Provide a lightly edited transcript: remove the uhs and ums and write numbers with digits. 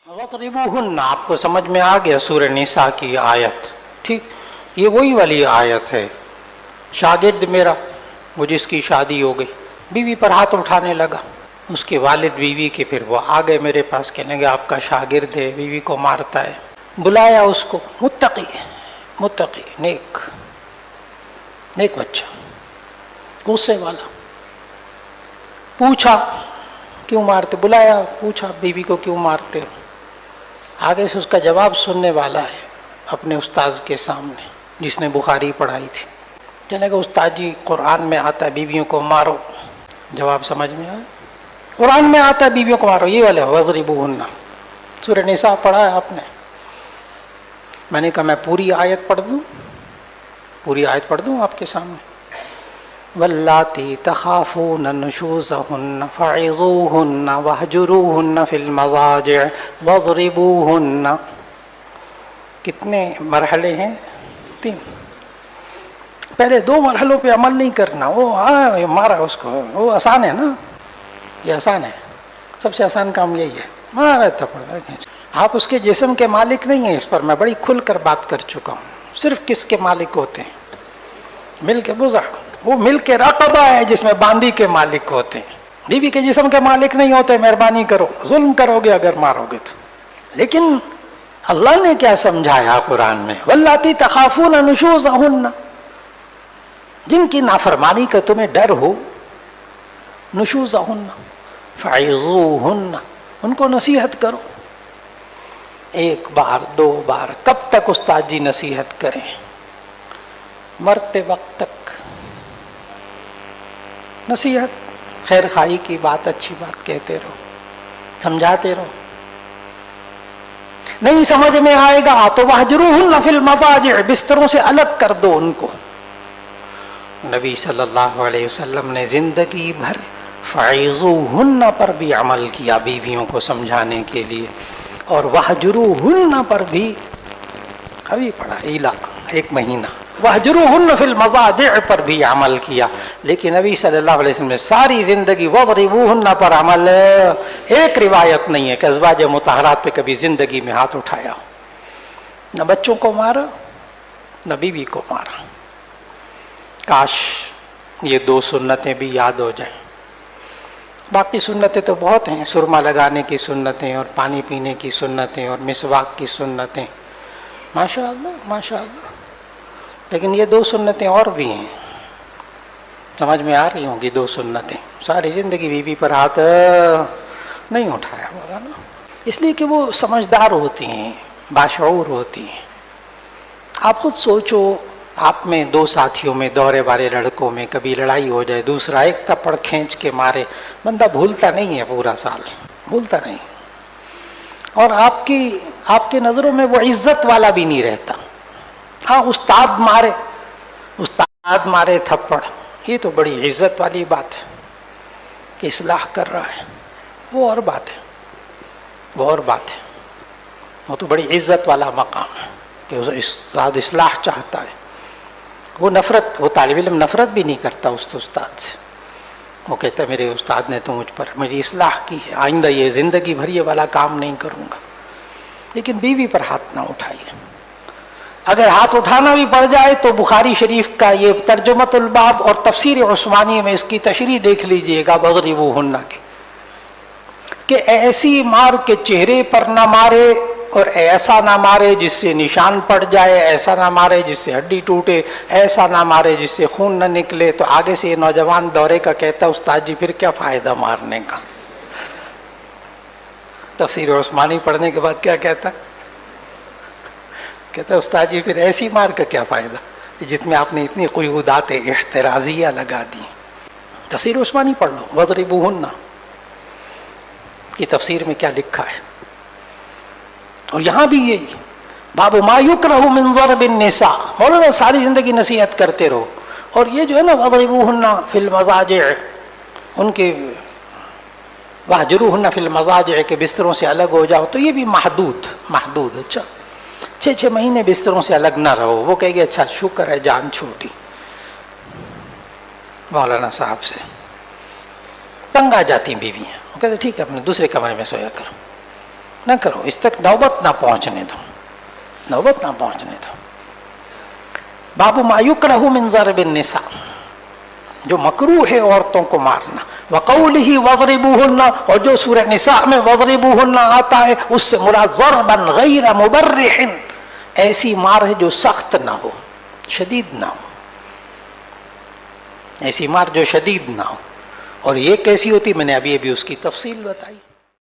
वक़रिबूहुन्ना, आपको समझ में आ गया सूरह निसा की आयत, ठीक। ये वही वाली आयत है। शागिर्द मेरा, वो जिसकी शादी हो गई, बीवी पर हाथ उठाने लगा, उसके वालिद बीवी के फिर वो आ गए मेरे पास, कहने लगे आपका शागिर्द है, बीवी को मारता है। बुलाया उसको, मुत्तकी नेक बच्चा, गुस्से वाला। पूछा क्यों मारते, बुलाया, पूछा बीवी को क्यों मारते हो। आगे से उसका जवाब सुनने वाला है अपने उस्ताद के सामने, जिसने बुखारी पढ़ाई थी। कहने का उस्ताद जी, कुरान में आता है बीवियों को मारो। जवाब समझ में आया? कुरान में आता है बीवियों को मारो, ये वाले वज़रिबूहुन्ना, सूरह निसा पढ़ा है आपने? मैंने कहा मैं पूरी आयत पढ़ दूँ आपके सामने। वल्लाती तखाफून नुशूज़हुन्न फ़इज़ूहुन्न वहजुरूहुन्न फ़िल मज़ाजिअ वज़रिबूहुन्न। कितने मरहले हैं? 3। पहले 2 मरहलों पे अमल नहीं करना, वो मारा उसको, वो आसान है ना, ये आसान है, सबसे आसान काम यही है, मारा थप्पड़ खींच। आप उसके जिस्म के मालिक नहीं हैं, इस पर मैं बड़ी खुल कर बात कर चुका हूँ। सिर्फ किसके मालिक होते हैं? मिल के बुज़ा, वो मिल के रक़बा है जिसमें बांदी के मालिक होते हैं। बीवी के जिस्म के मालिक नहीं होते। मेहरबानी करो, जुल्म करोगे अगर मारोगे तो। लेकिन अल्लाह ने क्या समझाया कुरान में? वल्लाती तखाफून नुशूज़हुन्न, जिनकी नाफरमानी का तुम्हें डर हो, नुशूज़हुन्न फ़इज़ूहुन्न, उनको नसीहत करो। 1 बार 2 बार, कब तक उस्ताद जी नसीहत करें? मरते वक्त तक नसीहत, खैर खाई की बात, अच्छी बात कहते रहो, समझाते रहो। नहीं समझ में आएगा तो वहजुरूहुन्ना फ़िल मज़ाजिअ, बिस्तरों से अलग कर दो उनको। नबी सल्लल्लाहु अलैहि वसल्लम ने जिंदगी भर फ़इज़ूहुन्ना पर भी अमल किया बीवियों को समझाने के लिए, और वहजुरूहुन्ना पर भी अभी पढ़ा इला 1 महीना, वहजुरूहुन्ना फ़िल मज़ाजिअ पर भी अमल किया। लेकिन नबी सल्लल्लाहु अलैहि वसल्लम ने सारी जिंदगी वज़रिबूहुन्ना पर अमल, एक रिवायत नहीं है कि अज़वाज मुतहरात पे कभी जिंदगी में हाथ उठाया हो। न बच्चों को मारा, न बीवी को मारा। काश ये 2 सुन्नतें भी याद हो जाएं। बाकी सुन्नतें तो बहुत हैं, सुरमा लगाने की सुन्नतें और पानी पीने की सुन्नतें और मिसवाक की सुन्नतें, माशाअल्लाह माशाअल्लाह। लेकिन ये 2 सुन्नतें और भी हैं, समझ में आ रही होंगी 2 सुन्नतें। सारी ज़िंदगी बीवी पर हाथ नहीं उठाया होगा ना, इसलिए कि वो समझदार होती हैं, बाशऊर होती हैं। आप खुद सोचो, आप में 2 साथियों में, दौरे वाले लड़कों में कभी लड़ाई हो जाए, दूसरा एक थप्पड़ खींच के मारे, बंदा भूलता नहीं है, पूरा साल भूलता नहीं। और आपके नज़रों में वो इज्जत वाला भी नहीं रहता। हाँ, उस्ताद मारे थप्पड़, ये तो बड़ी इज्जत वाली बात है कि इस्लाह कर रहा है, वो और बात है, वो तो बड़ी इज्जत वाला मकाम है कि उस्ताद इस्लाह चाहता है। वो तालिब इल्म नफ़रत भी नहीं करता उस उस्ताद से। वो कहता है मेरे उस्ताद ने तो मुझ पर मेरी इस्लाह की है, आइंदा ये ज़िंदगी भर ये वाला काम नहीं करूँगा। लेकिन बीवी पर हाथ ना उठाइए। अगर हाथ उठाना भी पड़ जाए तो बुखारी शरीफ का ये तर्जुमतुल बाब और तफसीर उस्मानी में इसकी तशरीह देख लीजिएगा वज़रिबूहुन्ना की, कि ऐसी मार के चेहरे पर ना मारे और ऐसा ना मारे जिससे निशान पड़ जाए, ऐसा ना मारे जिससे हड्डी टूटे, ऐसा ना मारे जिससे खून न निकले। तो आगे से ये नौजवान दौरे का कहता उस्ताद जी फिर क्या फ़ायदा मारने का? तफसीर उस्मानी पढ़ने के बाद क्या कहता उस्ताद जी फिर ऐसी मार का क्या फ़ायदा जिसमें आपने इतनी क़ुयूदात एहतराज़िया लगा दी। तफसीर उस्मानी पढ़ लो, वज़रिबूहुन्ना की तफसीर में क्या लिखा है। और यहाँ भी यही बाबू मा युकरहु मिन ज़रबिन निसा, मौलाना सारी ज़िंदगी नसीहत करते रहो। और ये जो है ना वज़रिबूहुन्ना फ़िल मज़ाजिअ, उनके वहजुरूहुन्ना फ़िल मज़ाजिअ के बिस्तरों से अलग हो जाओ, तो ये भी महदूद। अच्छा 6 महीने बिस्तरों से अलग ना रहो। वो कहेगी अच्छा शुक्र है जान छूटी, मौलाना साहब से तंग आ जाती बीवियाँ। वो कहते ठीक है अपने दूसरे कमरे में सोया करो। نہ کرو، اس تک نوبت نہ پہنچنے دو، نوبت نہ پہنچنے دو۔ باب ما یکرہ من ضرب النساء، جو مکروہ ہے عورتوں کو مارنا، وقولہ وضربوہن، اور جو سورہ نساء میں وضربوہن آتا ہے اس سے مراد ضربا غیر مبرح، ایسی مار ہے جو سخت نہ ہو، شدید نہ ہو، ایسی مار جو شدید نہ ہو۔ اور یہ کیسی ہوتی، میں نے ابھی اس کی تفصیل بتائی۔